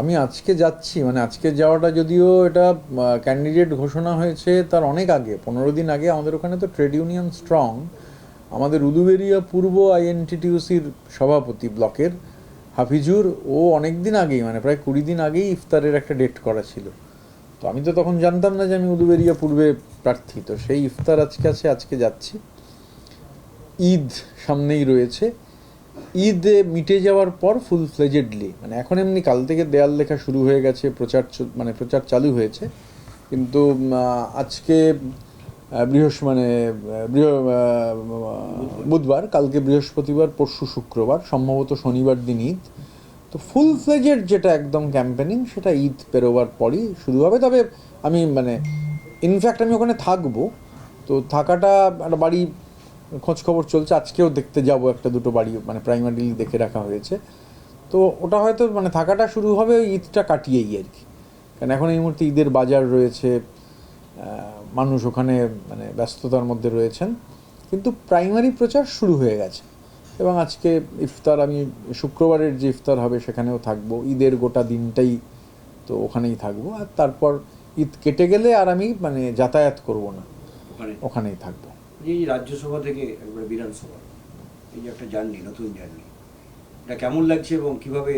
আমি আজকে যাচ্ছি, মানে আজকে যাওয়াটা যদিও এটা ক্যান্ডিডেট ঘোষণা হয়েছে তার অনেক আগে, 15 দিন আগে। আমাদের ওখানে তো ট্রেড ইউনিয়ন স্ট্রং। আমাদের উলুবেড়িয়া পূর্ব আইএনটিটিউসির সভাপতি ব্লকের হাফিজুর, ও অনেক দিন আগেই, মানে প্রায় 20 দিন আগেই ইফতারের একটা ডেট করা ছিল। তো আমি তো তখন জানতাম না যে আমি উলুবেড়িয়া পূর্বে প্রার্থী। তো সেই ইফতার আজকে আছে, আজকে যাচ্ছি। ঈদ সামনেই রয়েছে। ঈদ মিটে যাওয়ার পর ফুল ফ্লেজেডলি, মানে এখন এমনি কাল থেকে দেয়াল লেখা শুরু হয়ে গেছে, মানে প্রচার চালু হয়েছে। কিন্তু আজকে বুধবার, কালকে বৃহস্পতিবার, পরশু শুক্রবার, সম্ভবত শনিবার দিন ঈদ। তো ফুল ফ্লেজেড যেটা একদম ক্যাম্পেনিং, সেটা ঈদ পেরোবার পরই শুরু হবে। তবে আমি মানে ইনফ্যাক্ট আমি ওখানে থাকবো। তো থাকাটা একটা বাড়ি খোঁজ খবর চলছে, আজকেও দেখতে যাব একটা দুটো বাড়ি, মানে প্রাইমারিলি দেখে রাখা হয়েছে। তো ওটা হয়তো মানে থাকাটা শুরু হবে ওই ঈদটা কাটিয়েই আর কি। কারণ এখন এই মুহূর্তে ঈদের বাজার রয়েছে, মানুষ ওখানে মানে ব্যস্ততার মধ্যে রয়েছেন। কিন্তু প্রাইমারি প্রচার শুরু হয়ে গেছে। এবং আজকে ইফতার, আমি শুক্রবারের যে ইফতার হবে সেখানেও থাকবো, ঈদের গোটা দিনটাই তো ওখানেই থাকবো। আর তারপর ঈদ কেটে গেলে আর আমি মানে যাতায়াত করব না, ওখানেই থাকবো। এই রাজ্যসভা থেকে একবারে বিধানসভা, এই যে একটা জার্নি, নতুন জার্নি, এটা কেমন লাগছে এবং কিভাবে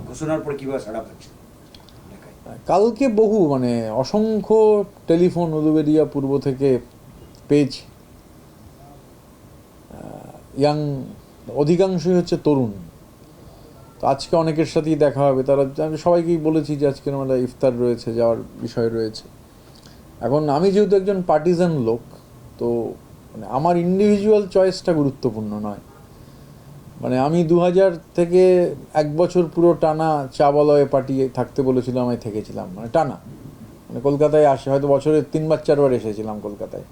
ঘোষণার পর কিভাবে সাড়া পাচ্ছে? কালকে বহু মানে অসংখ্য টেলিফোন উলুবেড়িয়া পূর্ব থেকে পেয়েছি। ইয়াং, অধিকাংশই হচ্ছে তরুণ। তো আজকে অনেকের সাথেই দেখা হবে। তারা, আমি সবাইকেই বলেছি যে আজকে আমরা ইফতার রয়েছে, যাওয়ার বিষয় রয়েছে। এখন আমি যেহেতু একজন পার্টিজান লোক, তো মানে আমার ইন্ডিভিজুয়াল চয়েসটা গুরুত্বপূর্ণ নয়। মানে আমি 2000 থেকে 1 বছর পুরো টানা চা বলয়ে পার্টিয়ে থাকতে বলেছিল, আমি থেকেছিলাম মানে টানা। মানে কলকাতায় আসে হয়তো বছরে 3 বার 4 বার এসেছিলাম কলকাতায়।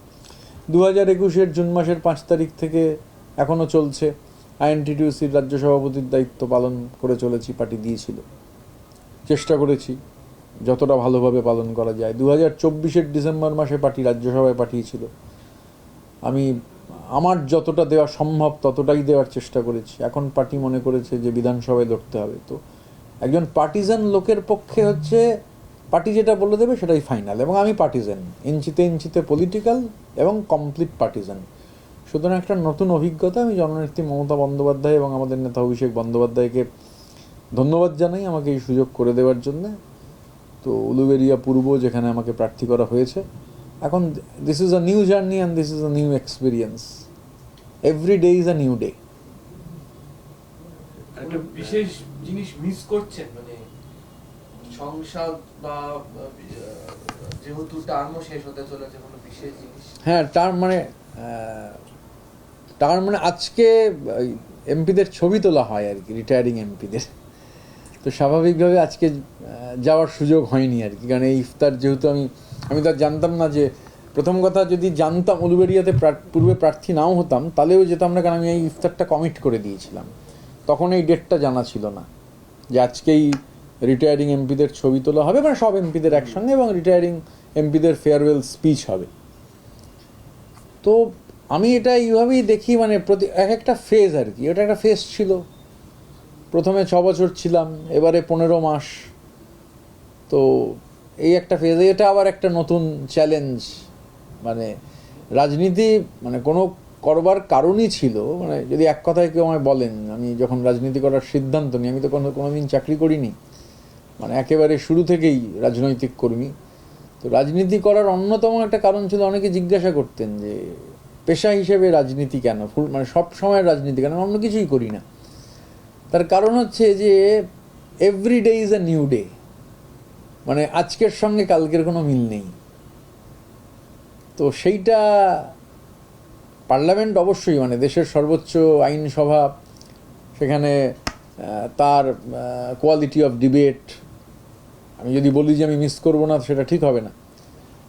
2021-এর জুন মাসের 5 তারিখ থেকে এখনও চলছে। আইএনটিটিউসির রাজ্য সভাপতির দায়িত্ব পালন করে চলেছি, পার্টি দিয়েছিল, চেষ্টা করেছি যতটা ভালোভাবে পালন করা যায়। 2024-এর ডিসেম্বর মাসে পার্টি রাজ্যসভায় পাঠিয়েছিল, আমি আমার যতটা দেওয়া সম্ভব ততটাই দেওয়ার চেষ্টা করেছি। এখন পার্টি মনে করেছে যে বিধানসভায় লড়তে হবে। তো একজন পার্টিজান লোকের পক্ষে হচ্ছে পার্টি যেটা বলে দেবে সেটাই ফাইনাল। এবং আমি পার্টিজান, ইঞ্চিতে ইঞ্চিতে পলিটিক্যাল এবং কমপ্লিট পার্টিজান। সুতরাং একটা নতুন অভিজ্ঞতা। আমি জননেত্রী মমতা বন্দ্যোপাধ্যায় এবং আমাদের নেতা অভিষেক বন্দ্যোপাধ্যায়কে ধন্যবাদ জানাই আমাকে এই সুযোগ করে দেওয়ার জন্য। তো উলুবেড়িয়া পূর্ব, যেখানে আমাকে প্রার্থী করা হয়েছে, এখন this is a new journey and this is a new experience. Every day is a new day. একটা বিশেষ জিনিস মিস করছেন, মানে সংসদ বা যেহেতু টার্মও শেষ হতে চলেছে, কোনো বিশেষ জিনিস? হ্যাঁ, টার্ম মানে আজকে এমপিদের ছবি তোলা হয় আর কি, রিটায়ারিং এমপিদের। তো স্বাভাবিকভাবে আজকে যাওয়ার সুযোগ হয়নি আর কি। কারণ এই ইফতার যেহেতু আমি তো জানতাম না যে, প্রথম কথা যদি জানতাম উলুবেড়িয়াতে পূর্বে প্রার্থী নাও হতাম তাহলেও যেতাম না, কারণ আমি এই ইফতারটা কমিট করে দিয়েছিলাম। তখন এই ডেটটা জানা ছিল না যে আজকেই রিটায়ারিং এমপিদের ছবি তোলা হবে, মানে সব এমপিদের একসঙ্গে, এবং রিটায়ারিং এমপিদের ফেয়ারওয়েল স্পিচ হবে। তো আমি এটা এইভাবেই দেখি, মানে এক একটা ফেজ আর কি। এটা একটা ফেজ ছিল। প্রথমে 6 বছর ছিলাম, এবারে 15 মাস। তো এই একটা ফেজ, এটা আবার একটা নতুন চ্যালেঞ্জ। মানে রাজনীতি মানে কোনো করবার কারণই ছিল, মানে যদি এক কথায় কেউ আমায় বলেন, আমি যখন রাজনীতি করার সিদ্ধান্ত নিই, আমি তো কোনোদিন চাকরি করিনি, মানে একেবারে শুরু থেকেই রাজনৈতিক কর্মী। তো রাজনীতি করার অন্যতম একটা কারণ ছিল, অনেকে জিজ্ঞাসা করতেন যে পেশা হিসেবে রাজনীতি কেন, মানে সব সময় রাজনীতি কেন, অন্য কিছুই করি না। তার কারণ হচ্ছে যে every day is a new day. মানে আজকের সঙ্গে কালকের কোনো মিল নেই। তো সেইটা পার্লামেন্ট অবশ্যই, মানে দেশের সর্বোচ্চ আইনসভা, সেখানে তার কোয়ালিটি অফ ডিবেট, আমি যদি বলি যে আমি মিস করবো না সেটা ঠিক হবে না,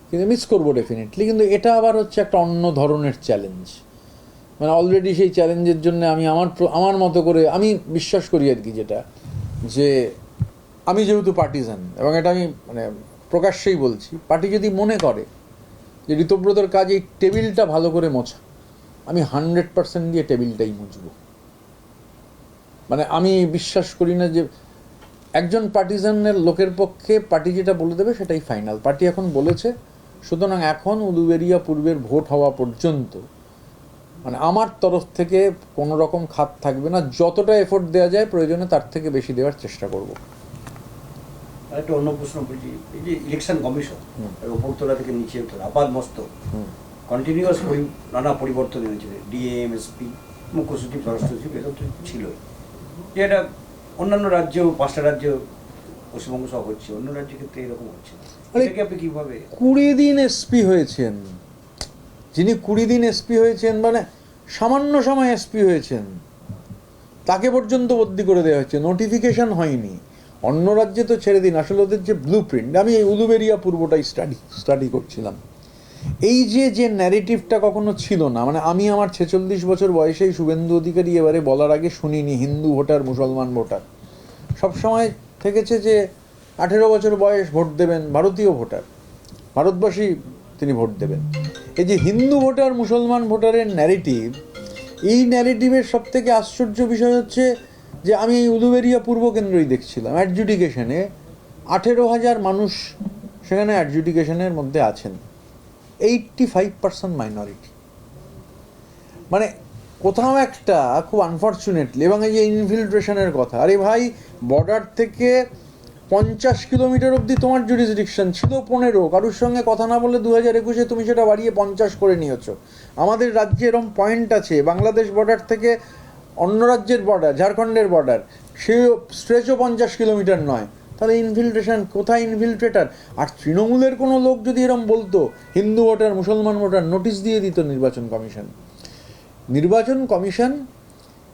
কিন্তু মিস করবো ডেফিনেটলি। কিন্তু এটা আবার হচ্ছে একটা অন্য ধরনের চ্যালেঞ্জ। মানে অলরেডি সেই চ্যালেঞ্জের জন্য আমি আমার মতো করে আমি বিশ্বাস করি আর কি, যেটা যে আমি যেহেতু পার্টিজান, এবং এটা আমি মানে প্রকাশ্যেই বলছি, পার্টি যদি মনে করে যে ঋতব্রতর কাজ এই টেবিলটা ভালো করে মোছা, আমি 100% দিয়ে টেবিলটাই মুছব। মানে আমি বিশ্বাস করি না যে একজন পার্টিজানের লোকের পক্ষে পার্টি যেটা বলে দেবে সেটাই ফাইনাল। পার্টি এখন বলেছে, সুতরাং এখন উলুবেড়িয়া পূর্বের ভোট হওয়া পর্যন্ত মানে আমার তরফ থেকে কোনো রকম খাত থাকবে না, যতটা এফোর্ট দেওয়া যায় প্রয়োজনে তার থেকে বেশি দেওয়ার চেষ্টা করব। একটা অন্য প্রশ্ন বলছি, এই যে ইলেকশন কমিশন উপরতলা থেকে নিচে তোলা আপাত মস্তক কন্টিনিউয়াস নানা পরিবর্তন এনেছে, ডিএম, এসপি, মুখ্য সচিব, স্বরাষ্ট্র সচিব, এসব তো ছিলই। যে এটা অন্যান্য রাজ্য, 5টা রাজ্য পশ্চিমবঙ্গ সহ হচ্ছে, অন্য রাজ্যের ক্ষেত্রে এরকম হচ্ছে না। এটাকে আপনি কীভাবে? 20 দিন এসপি হয়েছেন, যিনি 20 দিন এসপি হয়েছেন মানে সামান্য সময় এসপি হয়েছেন, তাকে পর্যন্ত বদলি করে দেওয়া হচ্ছে, নোটিফিকেশন হয়নি। অন্য রাজ্যে তো ছেড়ে দিন, আসলে ওদের যে ব্লু প্রিন্ট, আমি এই উলুবেড়িয়া পূর্বটাই স্টাডি করছিলাম, এই যে ন্যারেটিভটা কখনো ছিল না। মানে আমি আমার 46 বছর বয়সেই শুভেন্দু অধিকারী এবারে বলার আগে শুনিনি হিন্দু ভোটার, মুসলমান ভোটার। সবসময় থেকেছে যে 18 বছর বয়স ভোট দেবেন, ভারতীয় ভোটার, ভারতবাসী তিনি ভোট দেবেন। এই যে হিন্দু ভোটার, মুসলমান ভোটারের ন্যারেটিভ, এই ন্যারেটিভের সবথেকে আশ্চর্য বিষয় হচ্ছে যে আমি এই উলুবেড়িয়া পূর্ব কেন্দ্রই দেখছিলাম, অ্যাডজুডিকেশনে 18,000 মানুষ সেখানে অ্যাডজুডিকেশনের মধ্যে আছেন, 85% মাইনরিটি। মানে কোথাও একটা খুব আনফর্চুনেটলি, এবং এই যে ইনফিল্ট্রেশনের কথা, আরে ভাই বর্ডার থেকে 50 কিলোমিটার অবধি তোমার জুরিসডিকশন ছিল, 15, কারোর সঙ্গে কথা না বলে 2021-এ তুমি সেটা বাড়িয়ে 50 করে নিয়েছো। আমাদের রাজ্যে এরকম পয়েন্ট আছে, বাংলাদেশ বর্ডার থেকে অন্য রাজ্যের বর্ডার, ঝাড়খণ্ডের বর্ডার, সে স্ট্রেচও 50 কিলোমিটার নয়। তাহলে ইনফিল্ট্রেশন কোথায়? ইনফিল্ট্রেটার। আর তৃণমূলের কোনো লোক যদি এরকম বলতো হিন্দু ভোটার, মুসলমান ভোটার, নোটিশ দিয়ে দিত নির্বাচন কমিশন। নির্বাচন কমিশন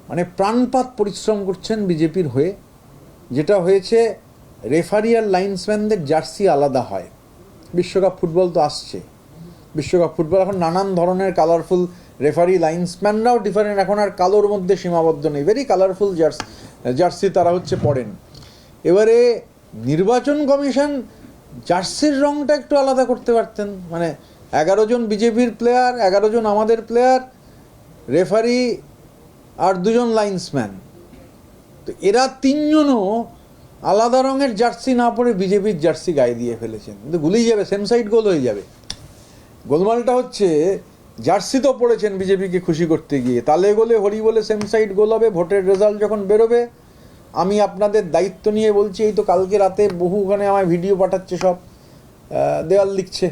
মানে প্রাণপাত পরিশ্রম করছেন বিজেপির হয়ে। যেটা হয়েছে, রেফারি আর লাইন্সম্যানদের জার্সি আলাদা হয়। বিশ্বকাপ ফুটবল তো আসছে, বিশ্বকাপ ফুটবল এখন নানান ধরনের কালারফুল, রেফারি লাইন্সম্যানরাও ডিফারেন্ট, এখন আর কালোর মধ্যে সীমাবদ্ধ নেই, ভেরি কালারফুল জার্সি তারা পরেন। এবারে নির্বাচন কমিশন জার্সির রংটা একটু আলাদা করতে পারতেন, মানে 11 জন বিজেপির প্লেয়ার, 11 জন আমাদের প্লেয়ার, রেফারি আর 2 জন লাইন্সম্যান, তো এরা 3 জনও আলাদা রঙের জার্সি না পরে বিজেপির জার্সি গায়ে দিয়ে ফেলেছেন। কিন্তু গুলিয়ে যাবে, সেম সাইড গোল হয়ে যাবে। গোলমালটা হচ্ছে জার্সি তো পড়েছেন বিজেপিকে খুশি করতে গিয়ে, তালে গোলে হরি বলে সেম সাইড গোল হবে। ভোটের রেজাল্ট যখন বেরোবে, আমি আপনাদের দায়িত্ব নিয়ে বলছি, এই তো কালকে রাতে বহুখানে আমায় ভিডিও পাঠাচ্ছে, সব দেওয়াল লিখছে,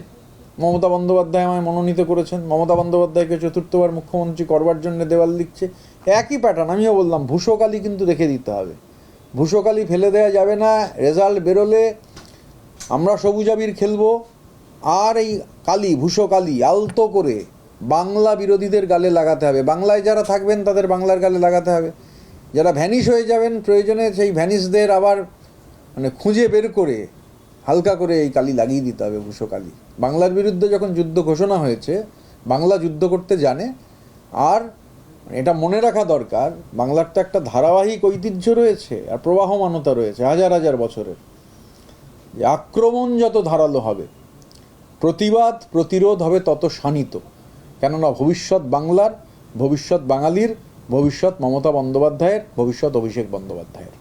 মমতা বন্দ্যোপাধ্যায় আমায় মনোনীত করেছেন, মমতা বন্দ্যোপাধ্যায়কে 4র্থবার মুখ্যমন্ত্রী করবার জন্য দেওয়াল লিখছে। একই প্যাটার্ন। আমিও বললাম ভূষকালি কিন্তু রেখে দিতে হবে, ভূষকালি ফেলে দেওয়া যাবে না। রেজাল্ট বেরোলে আমরা সবুজ আবির খেলবো, আর এই কালি, ভূষকালি আলতো করে বাংলা বিরোধীদের গালে লাগাতে হবে। বাংলায় যারা থাকবেন তাদের বাংলার গালে লাগাতে হবে, যারা ভ্যানিশ হয়ে যাবেন প্রয়োজনে সেই ভ্যানিশদের আবার মানে খুঁজে বের করে হালকা করে এই কালি লাগিয়ে দিতে হবে, ভূষকালি। বাংলার বিরুদ্ধে যখন যুদ্ধ ঘোষণা হয়েছে, বাংলা যুদ্ধ করতে জানে। আর এটা মনে রাখা দরকার, বাংলার তো একটা ধারাবাহিক ঐতিহ্য রয়েছে আর প্রবাহমানতা রয়েছে হাজার হাজার বছরের। আক্রমণ যত ধারালো হবে, প্রতিবাদ প্রতিরোধ হবে তত শানিত। কেননা ভবিষ্যৎ বাংলার, ভবিষ্যৎ বাঙালির, ভবিষ্যৎ মমতা বন্দ্যোপাধ্যায়ের, ভবিষ্যৎ অভিষেক বন্দ্যোপাধ্যায়ের।